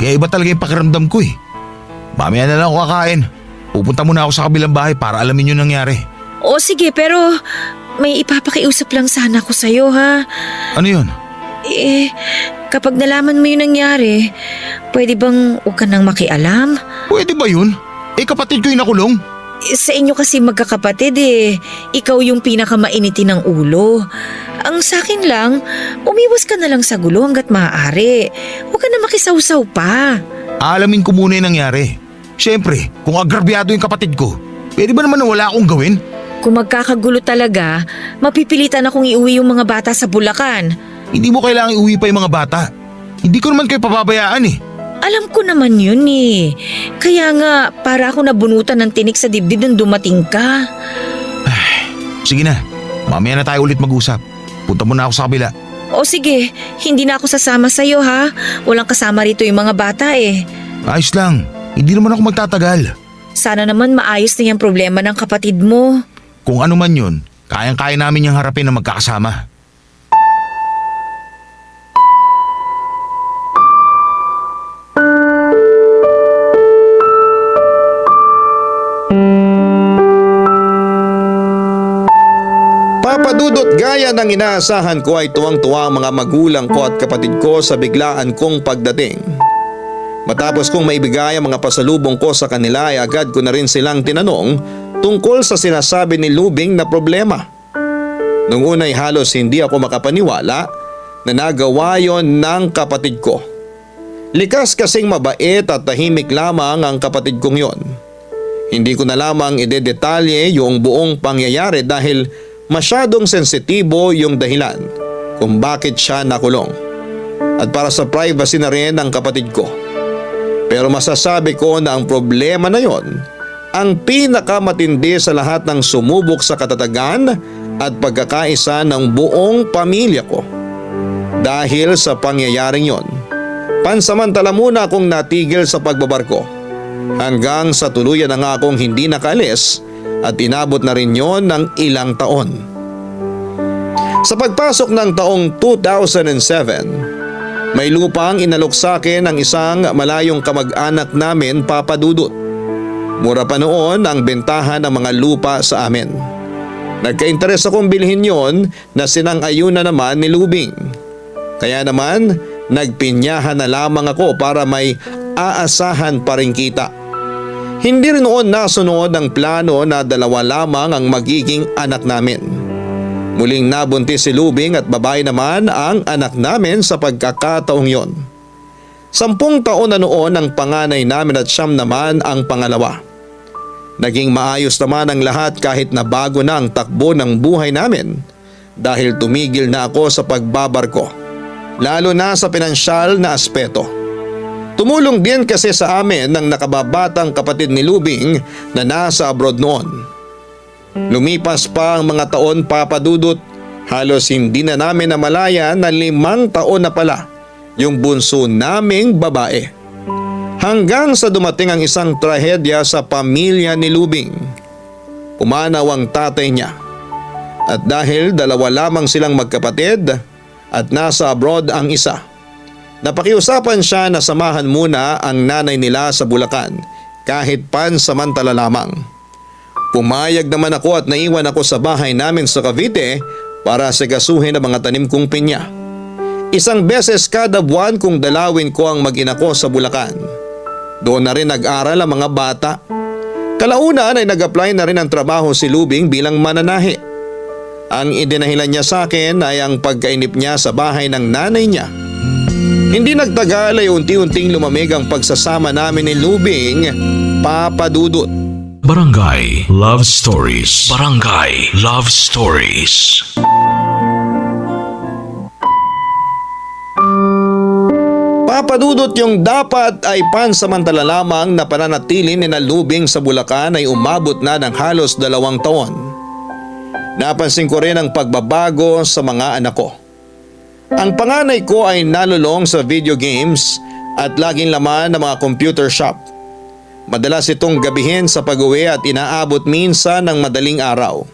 [SPEAKER 4] Kaya iba talaga yung pakiramdam ko Mamaya na lang ako kakain. Pupunta muna ako sa kabilang bahay para alamin yung nangyari.
[SPEAKER 5] O sige, pero may ipapakiusap lang sana ko sa'yo, ha?
[SPEAKER 4] Ano yun?
[SPEAKER 5] Kapag nalaman mo yung nangyari, pwede bang huwag ka nang makialam?
[SPEAKER 4] Pwede ba yun? Kapatid ko yung nakulong.
[SPEAKER 5] Sa inyo kasi magkakapatid ikaw yung pinakamainiti ng ulo. Ang sakin lang, umiwas ka na lang sa gulo hanggat maaari. Huwag ka na makisawsaw pa.
[SPEAKER 4] Aalamin ko muna yung nangyari. Siyempre, kung agrabyado yung kapatid ko, pwede ba naman na wala akong gawin?
[SPEAKER 5] Kung magkakagulo talaga, mapipilitan akong iuwi yung mga bata sa Bulacan.
[SPEAKER 4] Hindi mo kailangang iuwi pa yung mga bata. Hindi ko naman kayo pababayaan
[SPEAKER 5] Alam ko naman yun Kaya nga, para ako nabunutan ng tinik sa dibdib nung dumating ka.
[SPEAKER 4] Sige na, mamaya na tayo ulit mag-usap. Punta muna ako sa kabila.
[SPEAKER 5] O sige, hindi na ako sasama sa'yo ha. Walang kasama rito yung mga bata
[SPEAKER 4] Ayos lang, hindi naman ako magtatagal.
[SPEAKER 5] Sana naman maayos na yung problema ng kapatid mo.
[SPEAKER 4] Kung ano man yun, kayang-kaya namin yung harapin na magkakasama.
[SPEAKER 3] Papadudot gaya ng inaasahan ko ay tuwang-tuwa ang mga magulang ko at kapatid ko sa biglaan kong pagdating. Matapos kong maibigay ang mga pasalubong ko sa kanila ay agad ko na rin silang tinanong tungkol sa sinasabi ni Lubing na problema. Nung una ay halos hindi ako makapaniwala na nagawa yon ng kapatid ko. Likas kasing mabait at tahimik lamang ang kapatid kong yon. Hindi ko na lamang idedetalye yung buong pangyayari dahil masyadong sensitibo yung dahilan kung bakit siya nakulong. At para sa privacy na rin ng kapatid ko. Pero masasabi ko na ang problema na yon ang pinakamatindi sa lahat ng sumubok sa katatagan at pagkakaisa ng buong pamilya ko. Dahil sa pangyayaring yon, pansamantala muna akong natigil sa pagbabarko hanggang sa tuluyan na nga akong hindi nakaalis at inabot na rin yon ng ilang taon. Sa pagpasok ng taong 2007, may lupang inalok sa akin ng isang malayong kamag-anak namin, Papa Dudut. Mura pa noon ang bentahan ng mga lupa sa amin. Nagka-interes akong bilhin yon na sinang-ayunan naman ni Lubing. Kaya naman, nagpinyahan na lamang ako para may aasahan pa rin kita. Hindi rin noon nasunod ang plano na dalawa lamang ang magiging anak namin. Muling nabuntis si Lubing at babae naman ang anak namin sa pagkakataong yon. 10 taon na noon ang panganay namin at 9 naman ang pangalawa. Naging maayos naman ang lahat kahit na bago na ang takbo ng buhay namin dahil tumigil na ako sa pagbabarko, lalo na sa pinansyal na aspeto. Tumulong din kasi sa amin ng nakababatang kapatid ni Lubing na nasa abroad noon. Lumipas pa ang mga taon, Papa Dudut, halos hindi na namin namalaya na 5 taon na pala yung bunso naming babae. Hanggang sa dumating ang isang trahedya sa pamilya ni Lubing. Pumanaw ang tatay niya. At dahil 2 lamang silang magkapatid at nasa abroad ang isa, napakiusapan siya na samahan muna ang nanay nila sa Bulacan kahit pansamantala lamang. Pumayag naman ako at naiwan ako sa bahay namin sa Cavite para sigasuhin ang mga tanim kong pinya. 1 beses kada buwan kung dalawin ko ang mag-ina ko sa Bulacan. Doon na rin nag-aral ang mga bata. Kalaunan ay nag-apply na rin ang trabaho si Lubing bilang mananahi. Ang idinahilan niya sa akin ay ang pagkainip niya sa bahay ng nanay niya. Hindi nagtagal ay unti-unting lumamig ang pagsasama namin ni Lubing, Papa Dudut.
[SPEAKER 1] Barangay Love Stories. Barangay Love Stories.
[SPEAKER 3] Papadudot yung dapat ay pansamantala lamang na pananatili ni Lubing sa Bulacan ay umabot na ng halos 2 taon. Napansin ko rin ang pagbabago sa mga anak ko. Ang panganay ko ay nalulong sa video games at laging laman ng mga computer shop. Madalas itong gabihin sa pag-uwi at inaabot minsan ng madaling araw.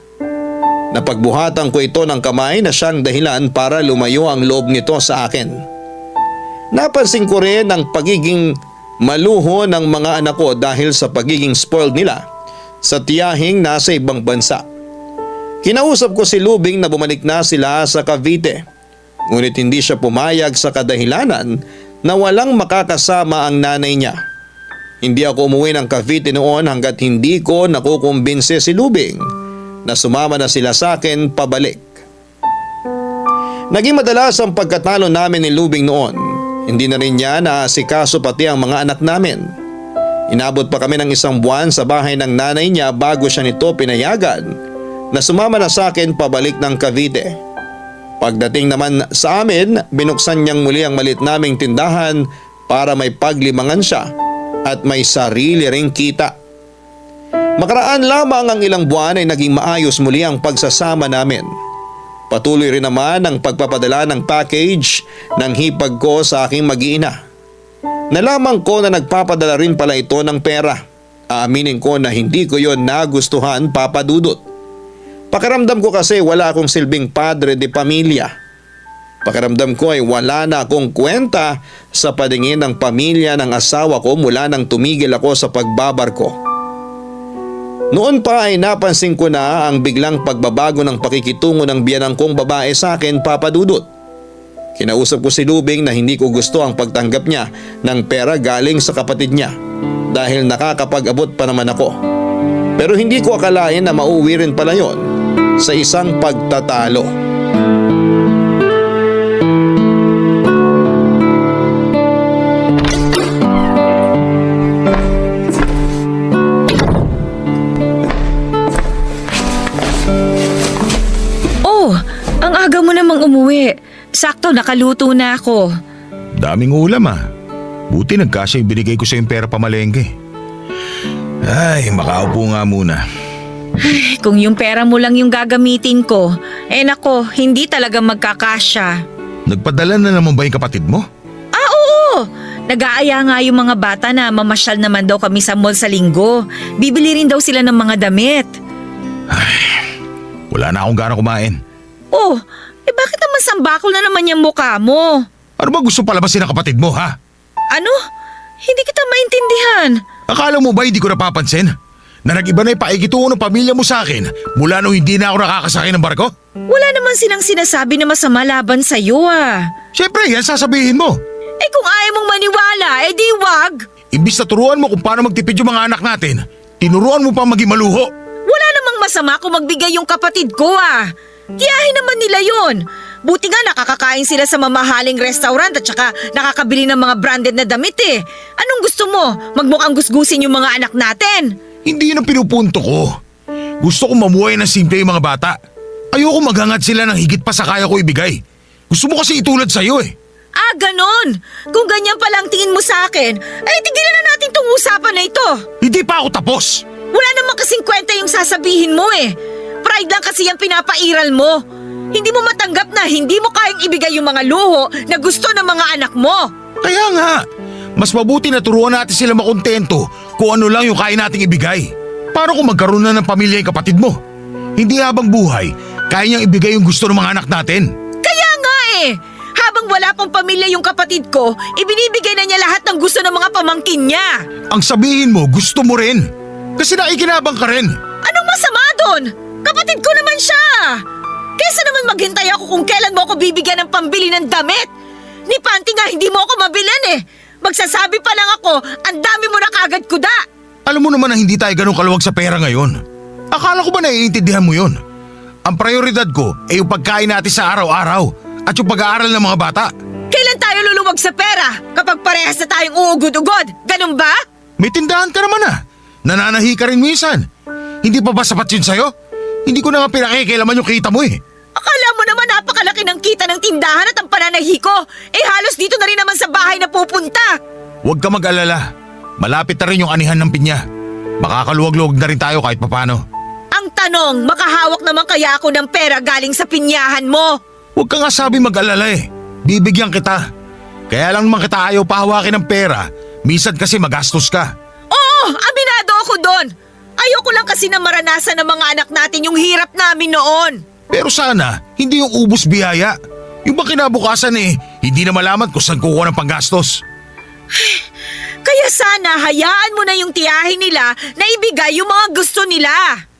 [SPEAKER 3] Napagbuhatan ko ito ng kamay na siyang dahilan para lumayo ang loob nito sa akin. Napansin ko rin ang pagiging maluho ng mga anak ko dahil sa pagiging spoiled nila sa tiyahing nasa ibang bansa. Kinausap ko si Lubing na bumalik na sila sa Cavite, ngunit hindi siya pumayag sa kadahilanan na walang makakasama ang nanay niya. Hindi ako umuwi ng Cavite noon hanggat hindi ko nakukumbinse si Lubing na sumama na sila sa akin pabalik. Naging madalas ang pagkatalo namin ni Lubing noon. Hindi na rin niya naasikaso pati ang mga anak namin. Inabot pa kami ng 1 buwan sa bahay ng nanay niya bago siya nito pinayagan na sumama na sa akin pabalik ng Cavite. Pagdating naman sa amin, binuksan niyang muli ang malit naming tindahan para may paglimangan siya at may sarili ring kita. Makaraan lamang ang ilang buwan ay naging maayos muli ang pagsasama namin. Patuloy rin naman ang pagpapadala ng package ng hipag ko sa aking mag-iina. Nalaman ko na nagpapadala rin pala ito ng pera. Aaminin ko na hindi ko yon nagustuhan, Papa Dudut. Pakiramdam ko kasi wala akong silbing padre de pamilya. Pakiramdam ko ay wala na akong kwenta sa paningin ng pamilya ng asawa ko mula nang tumigil ako sa pagbabarko. Noon pa ay napansin ko na ang biglang pagbabago ng pakikitungo ng biyanang kong babae sa akin, Papa Dudut. Kinausap ko si Lubing na hindi ko gusto ang pagtanggap niya ng pera galing sa kapatid niya dahil nakakapag-abot pa naman ako. Pero hindi ko akalain na mauwi rin pala yon sa isang pagtatalo.
[SPEAKER 5] nakaluto na ako.
[SPEAKER 4] Daming ulam ah. Buti nagkasya yung binigay ko sa yung pera pamalengke. Ay, makaupo nga muna.
[SPEAKER 5] Kung yung pera mo lang yung gagamitin ko, nako, hindi talaga magkakasya.
[SPEAKER 4] Nagpadala na naman ba yung kapatid mo?
[SPEAKER 5] Oo! Nag-aaya nga yung mga bata na mamasyal naman daw kami sa mall sa linggo. Bibili rin daw sila ng mga damit.
[SPEAKER 4] Wala na akong gana kumain.
[SPEAKER 5] Oh, bakit naman sambakol na naman yung mukha mo?
[SPEAKER 4] Ano ba gusto palabasin ng kapatid mo ha?
[SPEAKER 5] Ano? Hindi kita maintindihan.
[SPEAKER 4] Akala mo ba hindi ko napapansin? Na nag-iba na yung paikituon ng pamilya mo sa akin mula nung hindi na ako nakakasakay ng barko?
[SPEAKER 5] Wala naman silang sinasabi na masama laban sa'yo ah.
[SPEAKER 4] Siyempre, yan sasabihin mo.
[SPEAKER 5] Kung ayaw mong maniwala, di wag.
[SPEAKER 4] Imbis na turuan mo kung paano magtipid yung mga anak natin, tinuruan mo pa maging maluho.
[SPEAKER 5] Wala namang masama kung magbigay yung kapatid ko ah. Tiyahin naman nila yon. Buti nga nakakakain sila sa mamahaling restaurant at saka nakakabili ng mga branded na damit eh. Anong gusto mo? Magmukhang gusgusin yung mga anak natin?
[SPEAKER 4] Hindi yun ang pinupunto ko. Gusto kong mamuhay ng simple yung mga bata. Ayoko maghangad sila ng higit pa sa kaya ko ibigay. Gusto mo kasi itulad sa'yo eh.
[SPEAKER 5] Ah, ganon. Kung ganyan palang tingin mo sa akin, tigilan na natin tong usapan na ito.
[SPEAKER 4] Hindi pa ako tapos.
[SPEAKER 5] Wala naman kasing kwenta yung sasabihin mo eh. Pride lang kasi yung pinapairal mo. Hindi mo matanggap na hindi mo kayang ibigay yung mga luho na gusto ng mga anak mo.
[SPEAKER 4] Kaya nga, mas mabuti na turuan natin sila makontento kung ano lang yung kaya nating ibigay. Paano kung magkaroon na ng pamilya yung kapatid mo? Hindi habang buhay, kaya niyang ibigay yung gusto ng mga anak natin.
[SPEAKER 5] Kaya nga eh. Habang wala pang pamilya yung kapatid ko, ibinibigay na niya lahat ng gusto ng mga pamangkin niya.
[SPEAKER 4] Ang sabihin mo, gusto mo rin. Kasi naikinabang ka rin.
[SPEAKER 5] Anong masama doon? Kapatid ko naman siya. Kesa naman maghintay ako kung kailan mo ako bibigyan ng pambili ng damit. Ni panty nga hindi mo ako mabilan eh. Magsasabi pa lang ako, ang dami mo na kagad kuda.
[SPEAKER 4] Alam mo naman na hindi tayo ganun kaluwag sa pera ngayon. Akala ko ba naiintindihan mo yun? Ang prioridad ko ay yung pagkain natin sa araw-araw at yung pag-aaral ng mga bata.
[SPEAKER 5] Kailan tayo luluwag sa pera? Kapag parehas na tayong uugod-ugod, ganun ba?
[SPEAKER 4] May tindahan ka naman ah. Nananahi ka rin minsan. Hindi pa ba sapat yun sa'yo? Hindi ko na nga pinakikailaman yung kita mo eh.
[SPEAKER 5] Akala mo naman napakalaki ng kita ng tindahan at ang pananahi ko. Halos dito na rin naman sa bahay na pupunta.
[SPEAKER 4] Huwag ka mag-alala. Malapit na rin yung anihan ng pinya. Makakaluwag-luwag na rin tayo kahit papano.
[SPEAKER 5] Ang tanong, makahawak naman kaya ako ng pera galing sa pinyahan mo?
[SPEAKER 4] Huwag ka nga sabi mag-alala eh. Bibigyan kita. Kaya lang naman kita ayaw pahawakin ng pera. Minsan kasi magastos ka.
[SPEAKER 5] Oo, aminado ako doon. Ayoko lang kasi na maranasan ng mga anak natin yung hirap namin noon.
[SPEAKER 4] Pero sana, hindi yung ubos biyaya. Yung ba kinabukasan eh, hindi na malaman kung saan kukuha ng panggastos.
[SPEAKER 5] Kaya sana hayaan mo na yung tiyahin nila na ibigay yung mga gusto nila.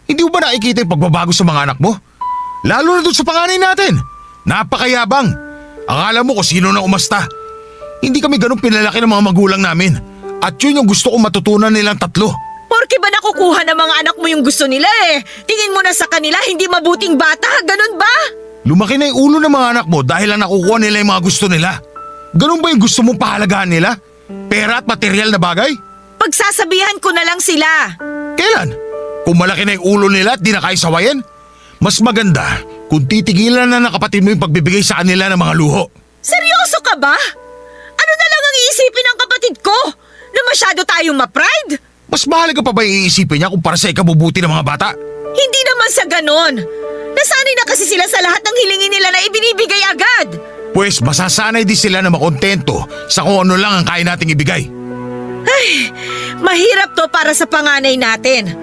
[SPEAKER 4] Hindi mo ba nakikita yung pagbabago sa mga anak mo? Lalo na doon sa panganay natin. Napakayabang. Akala mo kung sino na umasta. Hindi kami ganun pinalaki ng mga magulang namin. At yun yung gusto kong matutunan nilang tatlo.
[SPEAKER 5] Porke ba nakukuha ng mga anak mo yung gusto nila eh? Tingin mo na sa kanila hindi mabuting bata, ganun ba?
[SPEAKER 4] Lumaki na yung ulo ng mga anak mo dahil lang nakukuha nila yung mga gusto nila. Ganun ba yung gusto mong pahalagahan nila? Pera at material na bagay?
[SPEAKER 5] Pagsasabihan ko na lang sila.
[SPEAKER 4] Kailan? Kung malaki na yung ulo nila at di na kaya sawayan? Mas maganda kung titigilan na ng kapatid mo yung pagbibigay sa kanila ng mga luho.
[SPEAKER 5] Seryoso ka ba? Ano na lang ang iisipin ng kapatid ko? Na masyado tayong ma-pride?
[SPEAKER 4] Mas mahalaga pa ba iisipin niya kung para sa ikabubuti ng mga bata?
[SPEAKER 5] Hindi naman sa ganon. Nasanay na kasi sila sa lahat ng hilingin nila na ibinibigay agad.
[SPEAKER 4] Pues masasanay din sila na makontento sa kung ano lang ang kaya nating ibigay.
[SPEAKER 5] Mahirap to para sa panganay natin.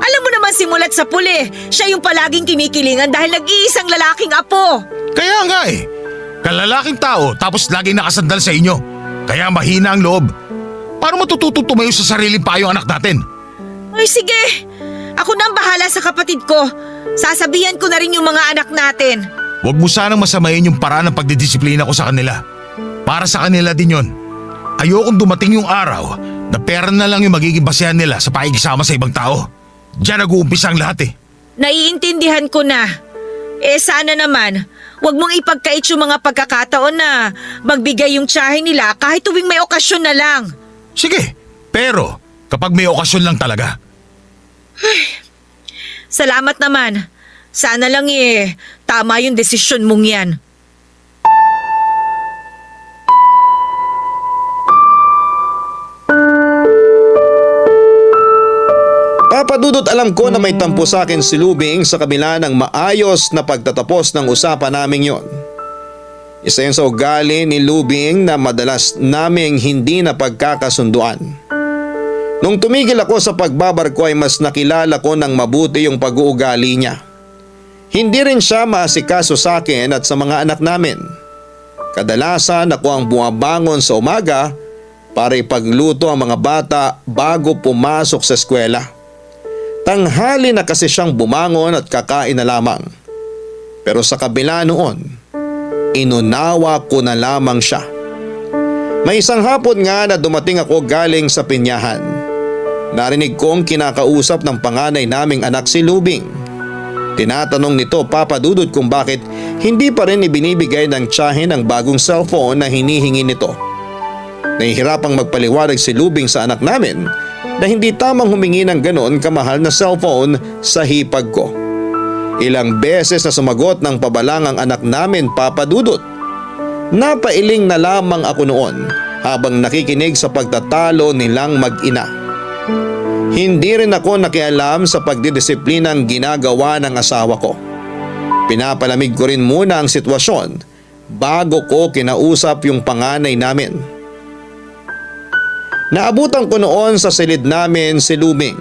[SPEAKER 5] Alam mo naman simulat sa puli, siya yung palaging kinikilingan dahil nag-iisang lalaking apo.
[SPEAKER 4] Kaya nga eh, kalalaking tao tapos laging nakasandal sa inyo. Kaya mahina ang loob. Paano matututong tumayo sa sariling payo ang anak natin?
[SPEAKER 5] Ay sige, ako na ang bahala sa kapatid ko. Sasabihan ko na rin yung mga anak natin.
[SPEAKER 4] Huwag mo sanang masamayin yung paraan ng pagdidisiplina ko sa kanila. Para sa kanila din yon. Ayokong dumating yung araw na pera na lang yung magiging basehan nila sa pakikisama sa ibang tao. Diyan nag-uumpisa ang lahat eh.
[SPEAKER 5] Naiintindihan ko na. Sana naman, wag mong ipagkait yung mga pagkakataon na magbigay yung tiyahin nila kahit tuwing may okasyon na lang.
[SPEAKER 4] Sige, pero kapag may okasyon lang talaga.
[SPEAKER 5] Salamat naman. Sana lang tama yung desisyon mong yan.
[SPEAKER 3] Papadudot alam ko na may tampo sa akin si Lubing sa kabila ng maayos na pagtatapos ng usapan naming yon. Isa yun sa ugali ni Lubing na madalas naming hindi na pagkakasunduan. Nung tumigil ako sa pagbabarko ay mas nakilala ko ng mabuti yung pag-uugali niya. Hindi rin siya maasikaso sa akin at sa mga anak namin. Kadalasan ako ang bumabangon sa umaga para ipagluto ang mga bata bago pumasok sa eskwela. Tanghali na kasi siyang bumangon at kakain na lamang. Pero sa kabila noon, inunawa ko na lamang siya. May isang hapon nga na dumating ako galing sa pinyahan. Narinig kong kinakausap ng panganay naming anak si Lubing. Tinatanong nito Papa Dudut kung bakit hindi pa rin ibinibigay ng tiyahin ang bagong cellphone na hinihingi nito. Nahihirapang magpaliwanag si Lubing sa anak namin na hindi tamang humingi ng ganon kamahal na cellphone sa hipag ko. Ilang beses na sumagot ng pabalang ang anak namin Papa Dudut. Napailing na lamang ako noon habang nakikinig sa pagtatalo nilang mag-ina. Hindi rin ako nakialam sa pagdidisiplinang ginagawa ng asawa ko. Pinapalamig ko rin muna ang sitwasyon bago ko kinausap yung panganay namin. Naabutan ko noon sa silid namin si Lubing.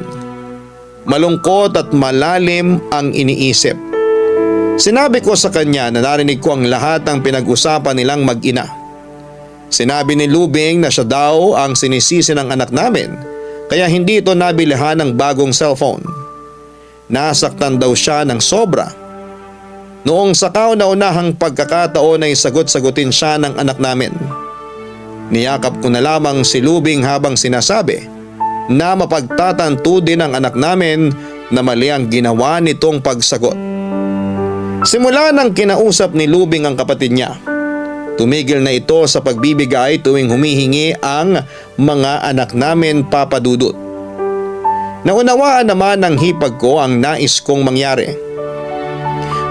[SPEAKER 3] Malungkot at malalim ang iniisip. Sinabi ko sa kanya na narinig ko ang lahat ng pinag-usapan nilang mag-ina. Sinabi ni Lubing na siya daw ang sinisisi ng anak namin kaya hindi ito nabilihan ng bagong cellphone. Nasaktan daw siya ng sobra. Noong sa kauna-unahang pagkakataon ay sagot-sagutin siya ng anak namin. Niyakap ko na lamang si Lubing habang sinasabi na mapagtatanto din ang anak namin na mali ang ginawa nitong pagsagot. Simula nang kinausap ni Lubing ang kapatid niya, tumigil na ito sa pagbibigay tuwing humihingi ang mga anak namin Papa Dudut. Naunawaan naman ng hipag ko ang nais kong mangyari.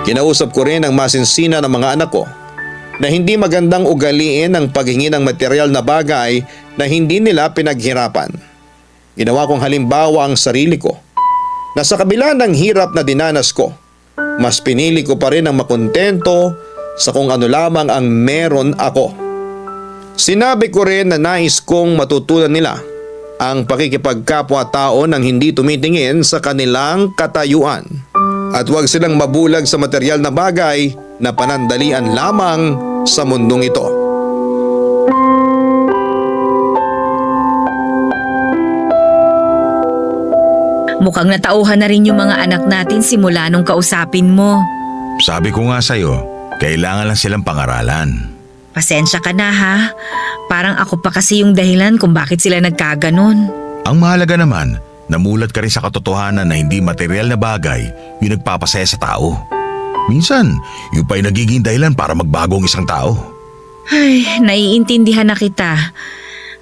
[SPEAKER 3] Kinausap ko rin ang masinsina ng mga anak ko na hindi magandang ugaliin ang paghingi ng material na bagay na hindi nila pinaghirapan. Ginawa kong halimbawa ang sarili ko na sa kabila ng hirap na dinanas ko, mas pinili ko pa rin ang makontento sa kung ano lamang ang meron ako. Sinabi ko rin na nais kong matutunan nila ang pakikipagkapwa-tao nang hindi tumitingin sa kanilang katayuan at huwag silang mabulag sa material na bagay na panandalian lamang sa mundong ito.
[SPEAKER 5] Mukhang natauhan na rin yung mga anak natin simula nung kausapin mo.
[SPEAKER 4] Sabi ko nga sa'yo, kailangan lang silang pangaralan.
[SPEAKER 5] Pasensya ka na ha. Parang ako pa kasi yung dahilan kung bakit sila nagkaganon.
[SPEAKER 4] Ang mahalaga naman, namulat ka rin sa katotohanan na hindi material na bagay yung nagpapasaya sa tao. Minsan, yung pa'y nagiging dahilan para magbago ang isang tao.
[SPEAKER 5] Ay, naiintindihan na kita.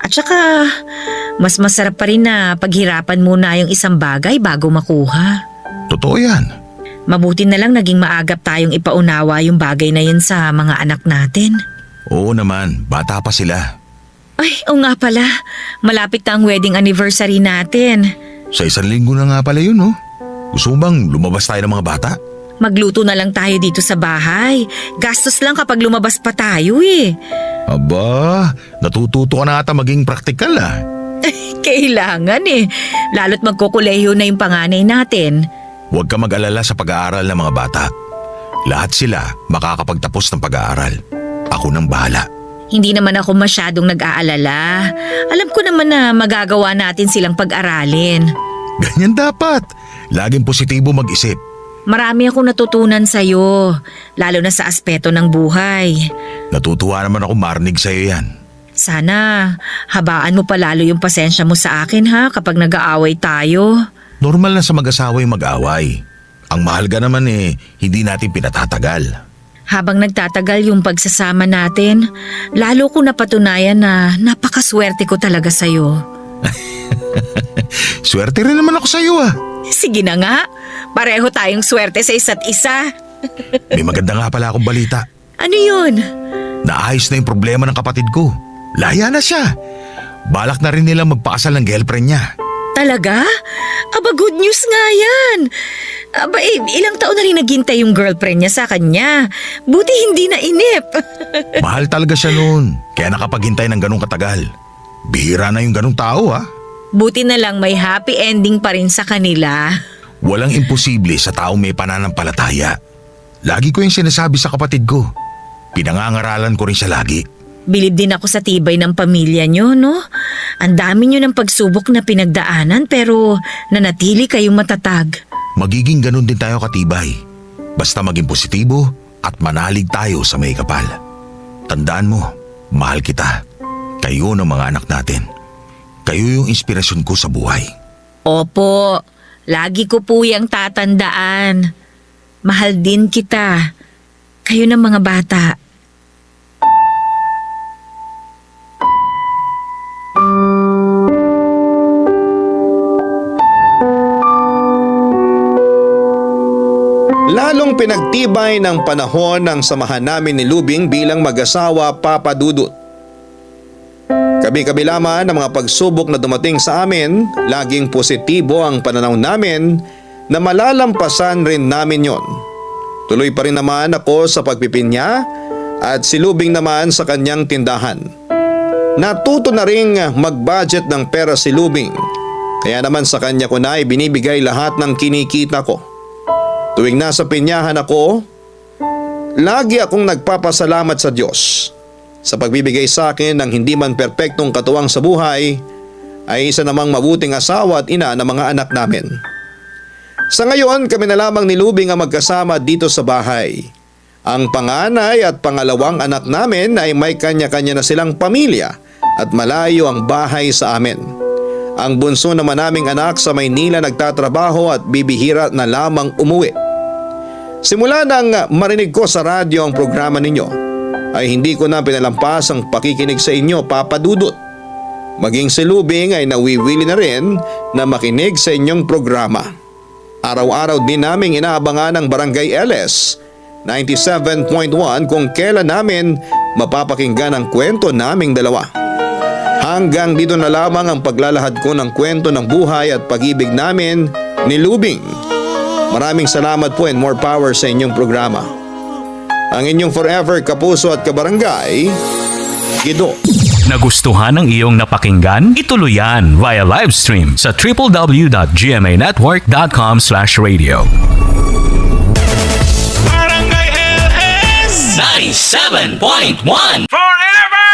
[SPEAKER 5] At saka, mas masarap pa rin na paghirapan muna yung isang bagay bago makuha.
[SPEAKER 4] Totoo yan.
[SPEAKER 5] Mabuti na lang naging maagap tayong ipaunawa yung bagay na yun sa mga anak natin.
[SPEAKER 4] Oo naman, bata pa sila.
[SPEAKER 5] Ay, oo nga pala. Malapit na ang wedding anniversary natin.
[SPEAKER 4] Sa 1 linggo na nga pala yun, no? Gusto mo bang lumabas tayo ng mga bata?
[SPEAKER 5] Magluto na lang tayo dito sa bahay. Gastos lang kapag lumabas pa tayo eh.
[SPEAKER 4] Aba, natututo ka na ata maging praktikal ah.
[SPEAKER 5] Kailangan eh. Lalo't magkukuleyo na yung panganay natin.
[SPEAKER 4] Huwag ka mag-alala sa pag-aaral ng mga bata. Lahat sila makakapagtapos ng pag-aaral. Ako nang bahala.
[SPEAKER 5] Hindi naman ako masyadong nag-aalala. Alam ko naman na magagawa natin silang pag-aralin.
[SPEAKER 4] Ganyan dapat. Laging positibo mag-isip.
[SPEAKER 5] Marami akong natutunan sa'yo, lalo na sa aspeto ng buhay.
[SPEAKER 4] Natutuwa naman ako marinig sa'yo yan.
[SPEAKER 5] Sana, habaan mo palalo yung pasensya mo sa akin ha kapag nag-aaway tayo.
[SPEAKER 4] Normal na sa mag-asawa yung mag-away. Ang mahalaga naman hindi natin pinatatagal.
[SPEAKER 5] Habang nagtatagal yung pagsasama natin, lalo ko napatunayan na napakaswerte ko talaga sa'yo.
[SPEAKER 4] Swerte rin naman ako sa'yo ah.
[SPEAKER 5] Sige na nga, pareho tayong swerte sa isa't isa.
[SPEAKER 4] May maganda nga pala akong balita.
[SPEAKER 5] Ano yun?
[SPEAKER 4] Naayos na yung problema ng kapatid ko. Laya na siya. Balak na rin nilang magpakasal ng girlfriend niya.
[SPEAKER 5] Talaga? Aba, good news nga yan. Aba, ilang taon na rin naghintay yung girlfriend niya sa kanya. Buti hindi na inip.
[SPEAKER 4] Mahal talaga siya noon, kaya nakapaghintay ng ganong katagal. Bihira na yung ganong tao ha.
[SPEAKER 5] Buti na lang may happy ending pa rin sa kanila.
[SPEAKER 4] Walang imposible sa taong may pananampalataya. Lagi ko yung sinasabi sa kapatid ko. Pinangangaralan ko rin siya lagi.
[SPEAKER 5] Bilib din ako sa tibay ng pamilya niyo, no? Ang dami niyo ng pagsubok na pinagdaanan pero nanatili kayong matatag.
[SPEAKER 4] Magiging ganun din tayo katibay. Basta maging positibo at manalig tayo sa may kapal. Tandaan mo, mahal kita. Kayo ng mga anak natin. Kayo yung inspirasyon ko sa buhay.
[SPEAKER 5] Opo, lagi ko po yung tatandaan. Mahal din kita. Kayo ng mga bata.
[SPEAKER 3] Lalong pinagtibay ng panahon ng samahan namin ni Lubing bilang mag-asawa, Papa Dudut. Kabi-kabila man ng mga pagsubok na dumating sa amin, laging positibo ang pananaw namin na malalampasan rin namin yon. Tuloy pa rin naman ako sa pagpipinya at si Lubing naman sa kanyang tindahan. Natuto na ring mag-budget ng pera si Lubing, kaya naman sa kanya ko na ibinibigay lahat ng kinikita ko. Tuwing nasa pinyahan ako, lagi akong nagpapasalamat sa Diyos sa pagbibigay sa akin ng hindi man perpektong katuwang sa buhay ay isa namang mabuting asawa at ina ng mga anak namin. Sa ngayon, kami na lamang ni Lubing ang magkasama dito sa bahay. Ang panganay at pangalawang anak namin ay may kanya-kanya na silang pamilya at malayo ang bahay sa amin. Ang bunso naman naming anak sa Maynila nagtatrabaho at bibihira na lamang umuwi. Simula nang marinig ko sa radyo ang programa ninyo, ay hindi ko na pinalampas ang pakikinig sa inyo, Papa Dudut. Maging si Lubing ay nawiwili na rin na makinig sa inyong programa. Araw-araw din naming inaabangan ang Barangay LS 97.1 kung kailan namin mapapakinggan ang kwento naming dalawa. Hanggang dito na lamang ang paglalahad ko ng kwento ng buhay at pag-ibig namin ni Lubing. Maraming salamat po and more power sa inyong programa. Ang inyong forever kapuso at kabarangay, Gido.
[SPEAKER 1] Nagustuhan ng iyong napakinggan? Ituloy yan via live stream sa www.gmanetwork.com/radio.
[SPEAKER 6] Barangay LS 97.1 Forever